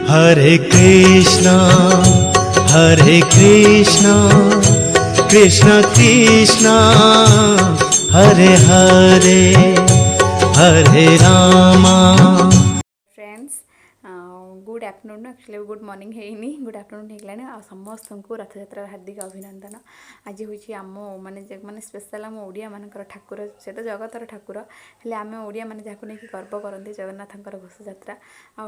हरे Krishna Krishna Krishna Hare Hare Hare Rama. Friends good afternoon actually good morning है good afternoon होगलानी आ समस्त को रथयात्रा हार्दिक अभिनंदन। आज हूँ आम माने स्पेशल आम ओडिया मानकर ठाकुर से तो जगतर ठाकुर हेल्ले आम ओडिया मैंने जहाँ नहीं गर्व करते जगन्नाथर घोष यात्रा।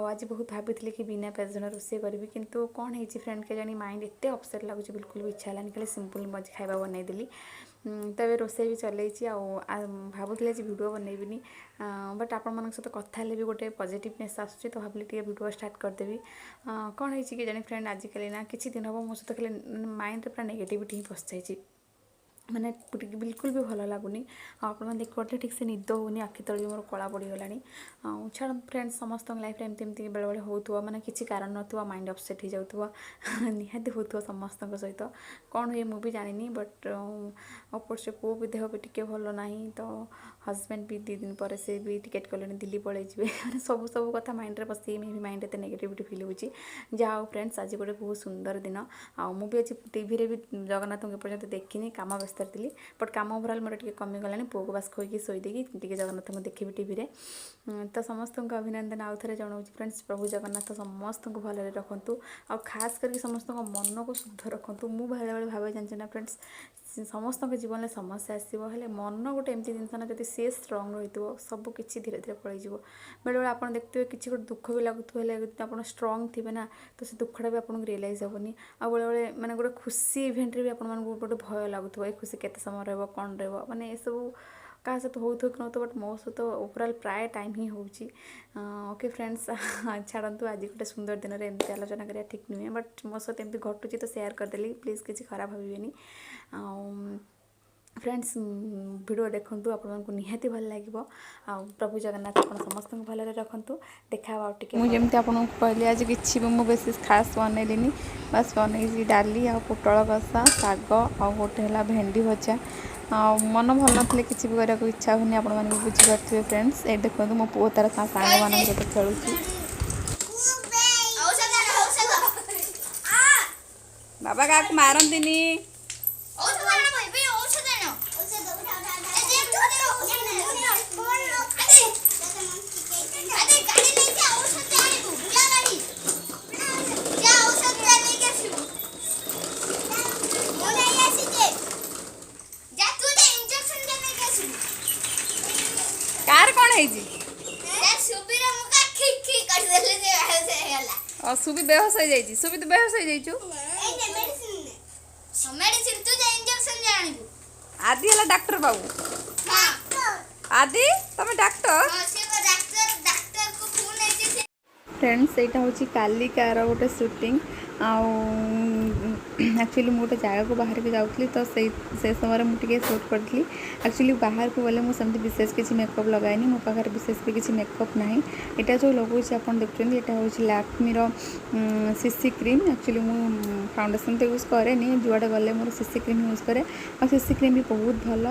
आज बहुत भाभी कि बिना प्याज रसुण रोषे करी कितु कौन है फ्रेंड के जानी माइंड एत अपसेट लगुच बिल्कुल भी इच्छा है खाली सिंपल मज खाଇବା बनईदेली। तो ये रोसे भी चलई भावुली आज भिड बनईबिनी बट आपण मान सहित कथा भी गोटे पॉजिटिवनेस आसूँ तो भाविली टे भिड स्टार्ट करदेवी। कौन है कि जानी फ्रेंड आजिकल ना किसी दिन हम मो सहित खाली माइंड पूरा नेगेटिविटी ही पशि जाइए मैंने बिल्कुल भी भल लगुनि आप देखते ठीक से निद होनी आखि तले मोर कला पड़गला छाड़ फ्रेंड्स समस्त लाइफ एमती बेले बेले हो मैंने किसी कारण ना माइंड अपसेट हो जाऊ निहाती हो समस्त सहित कौन हुए मुझे जानी बट अपोज पुओ भी देह भी टी भल ना तो हजबैंड भी 2 दिन पर से भी टिकेट कले दिल्ली पलि मैंने सब सब कथा माइंड में पशि माइंड एत नेगेटिविटी फिल हो जहाँ फ्रेंड्स आज गोटे बहुत सुंदर दिन मुझे आज टीवी भी जगन्नाथ को पर्यटन देखनी काम व्यस्त थी बट कम ओभरअल मोर टे कमिगलानी पुओ को बास खोईकी शोदेकी टे जगन्नाथ को देखी टीवी तो समस्त को अभिनंदन आउ थे जनाऊँ फ्रेंड्स प्रभु जगन्नाथ समस्त को भले रखु आ खास करके समस्त मन को शुद्ध रखु मु बेले बेले भावे जानते ना फ्रेंड्स समस्त जीवन में समस्या आसो हेल्ले मन गोटे एमती जिनस ना जब सी स्ट्रंग रही सब किसी धीरे धीरे पलैज बेले बेले आप देखते हुए किसी गोटे दुख भी लगुले आप स्ट्रंग थे ना तो से दुखटा भी आपको रियलाइज हेनी आ बेले बेले मैंने गोटे खुशी इवेंट भी आप गोटे भय लगुव ये खुशी केते समय रहा कौन रहा माने ये सब क्या सहित हो कि न बट मो सहित ओवरअल प्राय टाइम ही होची। ओके फ्रेंड्स छाड़ू आज गोटे सुंदर दिन में एमती आलोचना करा ठीक नुहे बट मो सहित एमती घटुची तो शेयर करदेली प्लीज किसी खराब भावेनि। फ्रेंड्स वीडियो देखु आपको निहाती भल लगे प्रभु जगन्नाथ आप समस्त भले रखु देखा मुझे आपको कहली आज कि बेस खास बनैली बस बनई डाली आ पोटल कषा शाग आ गोटे है भेंडी भजा मन भल ना कि भी करने को इच्छा होनी आप बुझीपे फ्रेंड्स ये देखो मो पु तार सांग मान सहित खेलुँ बाबा क्या मारती कार कौन है सुबी बेहोश हो जाइए सुबी तो बेहोश हो जाइछु आदि है डॉक्टर बाबू आदि तुम डॉक्टर फ्रेंड्स यहाँ हूँ कालिकार गोटे सुटिंग एक्चुअली मुझे जगह को बाहर के जाऊँगी तो से समय मुझे सुट करी एक्चुअली बाहर को गले मुझे विशेष किसी मेकअप लगाएनी मो पाखे विशेष भी किसी मेकअप ना यहाँ जो लगुच आप देखते यहाँ हूँ लैक्मीर सीसी क्रीम एक्चुअली मुझे फाउंडेसन तो यूज करे जुआड़े गले मोर सीसी क्रीम यूज करे और सीसी क्रीम भी बहुत भल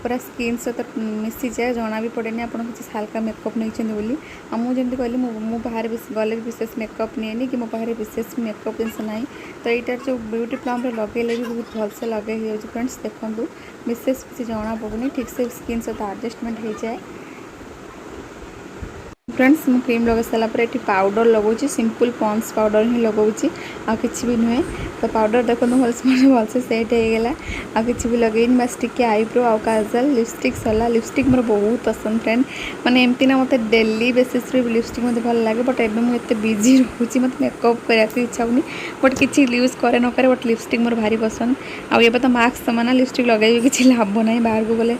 पूरा स्किन सहित मिसी जाए जना भी पड़े आप किसी हल्का मेकअप नहीं बोली मुझे कहली मुझे बाहर गले विशेष मेकअप नहीं कि मो पाखे विशेष मेकअप जिनस ना तो यहाँ जो ब्यूटी प्लम लगेले भी बहुत भलसे लगे फ्रेंड्स देखो विशेष किसी जना पड़ूनी ठीक से स्किन सहित एडजस्टमेंट हो जाए। फ्रेंड्स मु क्रीम लगे सारापर ये पाउडर लगौची सिंपल पॉन्ड्स पाउडर ही लगौची आ किसी भी नुहे तो पाउडर देखो भलसे सेट होगला आ किसी भी लगेनी बस टिके आईब्रो आउ काजल लिपस्टिक सरला लिपस्टिक मोर बहुत पसंद फ्रेंड माने एमती ना मत डेली बेसिस लिपस्टिक मत भल लगे बट एवं मुझे बिजी रोचे मत मेकअप करने इच्छा होनी बट किसी यूज करे न करे बट लिपस्टिक मोर भारी पसंद आउ तो मास्क सामान लिपस्टिक लगे किसी लाभ ना बाहर को गले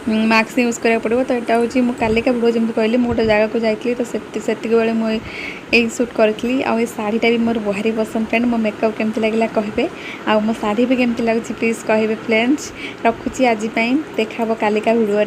मास्क यूज करा पड़ो तो यहाँ हूँ मुझे कालिका भिडियो जमी कहली मुझे गोटे जगह को जाइली तो से बेले मुझे सुट करी आ शाढ़ीटा भी मोर भारी पसंद फ्रेंड मो मेकअप केमती लगे कहे आ मो शाढ़ी भी केमती लगे प्लीज कहे फ्रेंड्स रखुची आज देखा कालिका भिडियो।